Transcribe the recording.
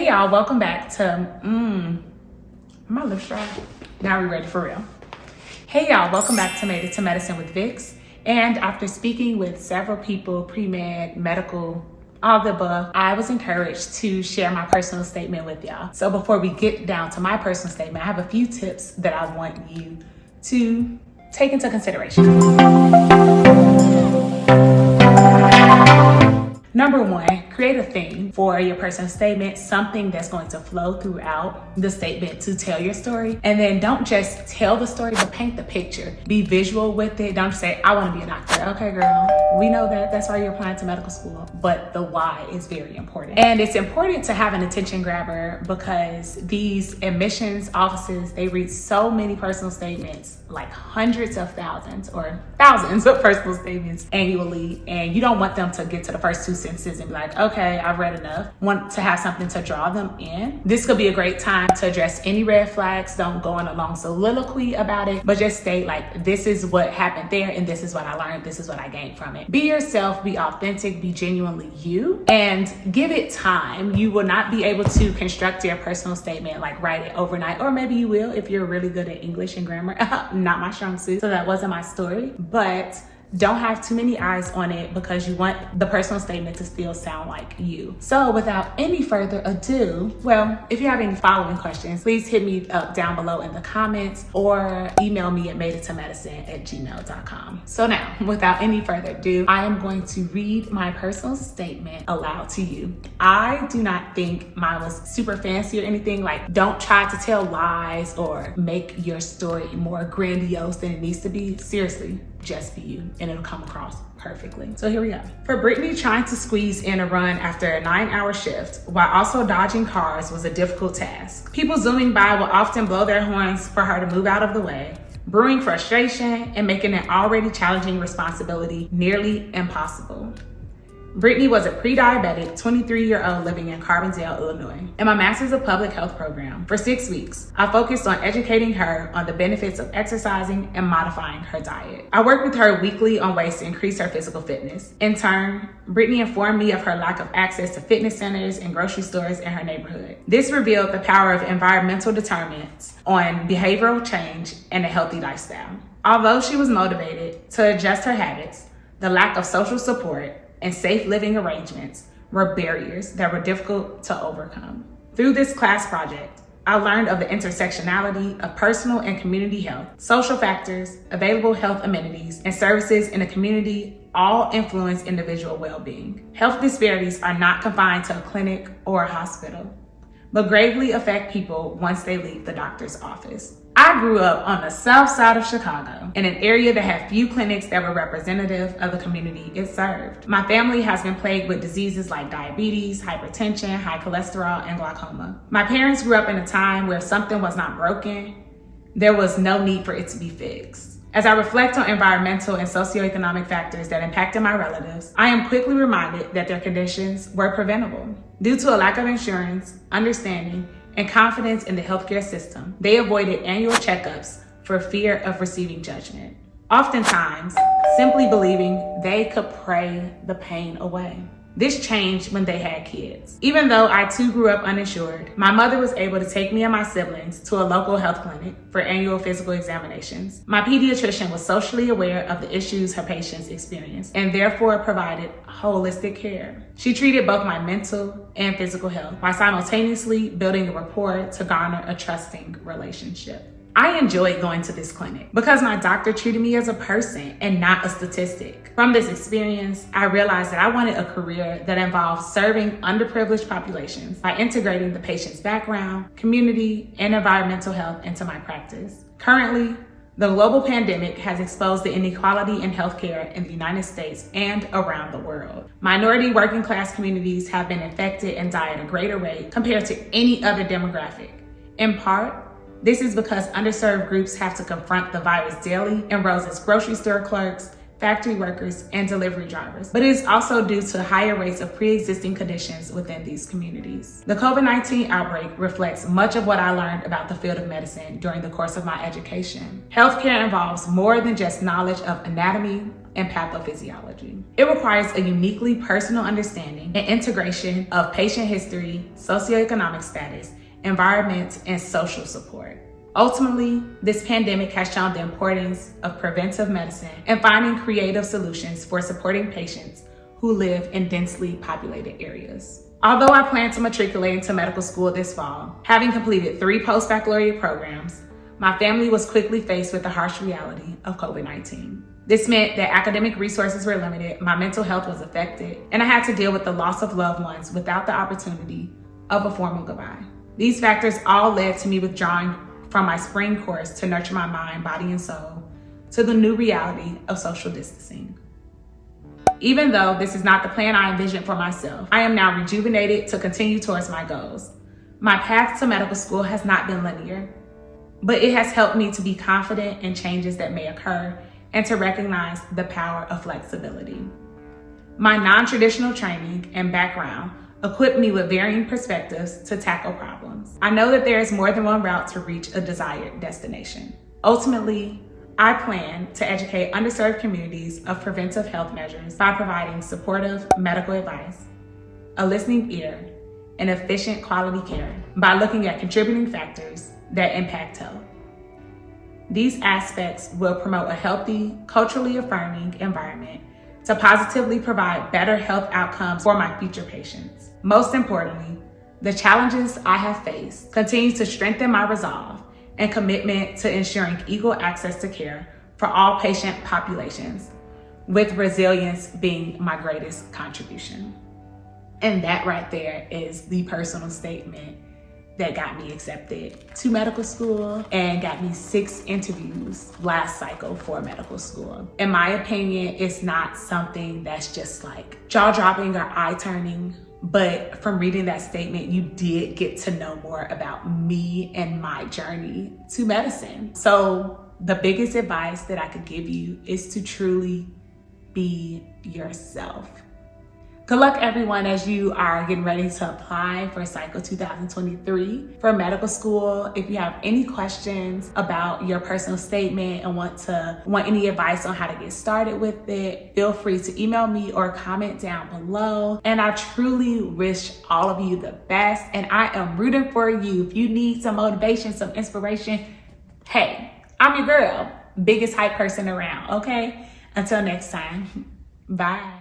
Hey y'all, welcome back to my lips dry. Now we're ready for real. Hey y'all, welcome back to Made It to Medicine with Vix. And after speaking with several people, pre-med, medical, all the above, I was encouraged to share my personal statement with y'all. So before we get down to my personal statement, I have a few tips that I want you to take into consideration. Number one, create a theme for your personal statement, something that's going to flow throughout the statement to tell your story. And then don't just tell the story, but paint the picture. Be visual with it. Don't say, I want to be a doctor. Okay, girl, we know that. That's why you're applying to medical school. But the why is very important. And it's important to have an attention grabber because these admissions offices, they read so many personal statements, like hundreds of thousands or thousands of personal statements annually. And you don't want them to get to the first two sentences and be like, okay, I've read enough. Want to have something to draw them in. This could be a great time to address any red flags. Don't go on a long soliloquy about it, but just state like, this is what happened there and this is what I learned. This is what I gained from it. Be yourself, be authentic, be genuinely you, and give it time. You will not be able to construct your personal statement, like write it overnight, or maybe you will if you're really good at English and grammar. Not my strong suit, so that wasn't my story, but don't have too many eyes on it because you want the personal statement to still sound like you. So without any further ado, well, if you have any following questions, please hit me up down below in the comments or email me at madeittomedicine@gmail.com. So now, without any further ado, I am going to read my personal statement aloud to you. I do not think mine was super fancy or anything. Like, don't try to tell lies or make your story more grandiose than it needs to be. Seriously, just be you and it'll come across perfectly. So here we go. For Brittany, trying to squeeze in a run after a 9-hour shift while also dodging cars was a difficult task. People zooming by will often blow their horns for her to move out of the way, brewing frustration and making an already challenging responsibility nearly impossible. Brittany was a pre-diabetic 23-year-old living in Carbondale, Illinois. In my Master's of Public Health program, for 6 weeks, I focused on educating her on the benefits of exercising and modifying her diet. I worked with her weekly on ways to increase her physical fitness. In turn, Brittany informed me of her lack of access to fitness centers and grocery stores in her neighborhood. This revealed the power of environmental determinants on behavioral change and a healthy lifestyle. Although she was motivated to adjust her habits, the lack of social support and safe living arrangements were barriers that were difficult to overcome. Through this class project, I learned of the intersectionality of personal and community health, social factors, available health amenities, and services in a community all influence individual well-being. Health disparities are not confined to a clinic or a hospital, but gravely affect people once they leave the doctor's office. I grew up on the south side of Chicago in an area that had few clinics that were representative of the community it served. My family has been plagued with diseases like diabetes, hypertension, high cholesterol, and glaucoma. My parents grew up in a time where if something was not broken, there was no need for it to be fixed. As I reflect on environmental and socioeconomic factors that impacted my relatives, I am quickly reminded that their conditions were preventable. Due to a lack of insurance, understanding, and confidence in the healthcare system, they avoided annual checkups for fear of receiving judgment. Oftentimes, simply believing they could pray the pain away. This changed when they had kids. Even though I too grew up uninsured, my mother was able to take me and my siblings to a local health clinic for annual physical examinations. My pediatrician was socially aware of the issues her patients experienced and therefore provided holistic care. She treated both my mental and physical health while simultaneously building a rapport to garner a trusting relationship. I enjoyed going to this clinic because my doctor treated me as a person and not a statistic. From this experience, I realized that I wanted a career that involved serving underprivileged populations by integrating the patient's background, community, and environmental health into my practice. Currently, the global pandemic has exposed the inequality in healthcare in the United States and around the world. Minority working class communities have been affected and die at a greater rate compared to any other demographic. In part, this is because underserved groups have to confront the virus daily and roles as grocery store clerks, factory workers, and delivery drivers, but it is also due to higher rates of pre-existing conditions within these communities. The COVID-19 outbreak reflects much of what I learned about the field of medicine during the course of my education. Healthcare involves more than just knowledge of anatomy and pathophysiology. It requires a uniquely personal understanding and integration of patient history, socioeconomic status, environment, and social support. Ultimately, this pandemic has shown the importance of preventive medicine and finding creative solutions for supporting patients who live in densely populated areas. Although I plan to matriculate into medical school this fall, having completed 3 post-baccalaureate programs, my family was quickly faced with the harsh reality of COVID-19. This meant that academic resources were limited, my mental health was affected, and I had to deal with the loss of loved ones without the opportunity of a formal goodbye. These factors all led to me withdrawing from my spring course to nurture my mind, body, and soul to the new reality of social distancing. Even though this is not the plan I envisioned for myself, I am now rejuvenated to continue towards my goals. My path to medical school has not been linear, but it has helped me to be confident in changes that may occur and to recognize the power of flexibility. My non-traditional training and background equipped me with varying perspectives to tackle problems. I know that there is more than one route to reach a desired destination. Ultimately, I plan to educate underserved communities of preventive health measures by providing supportive medical advice, a listening ear, and efficient quality care by looking at contributing factors that impact health. These aspects will promote a healthy, culturally affirming environment to positively provide better health outcomes for my future patients. Most importantly, the challenges I have faced continue to strengthen my resolve and commitment to ensuring equal access to care for all patient populations, with resilience being my greatest contribution. And that right there is the personal statement that got me accepted to medical school and got me 6 interviews last cycle for medical school. In my opinion, it's not something that's just like jaw-dropping or eye-turning, but from reading that statement, you did get to know more about me and my journey to medicine. So the biggest advice that I could give you is to truly be yourself. Good luck, everyone, as you are getting ready to apply for Cycle 2023 for medical school. If you have any questions about your personal statement and want any advice on how to get started with it, feel free to email me or comment down below. And I truly wish all of you the best, and I am rooting for you. If you need some motivation, some inspiration, hey, I'm your girl, biggest hype person around, okay? Until next time, bye.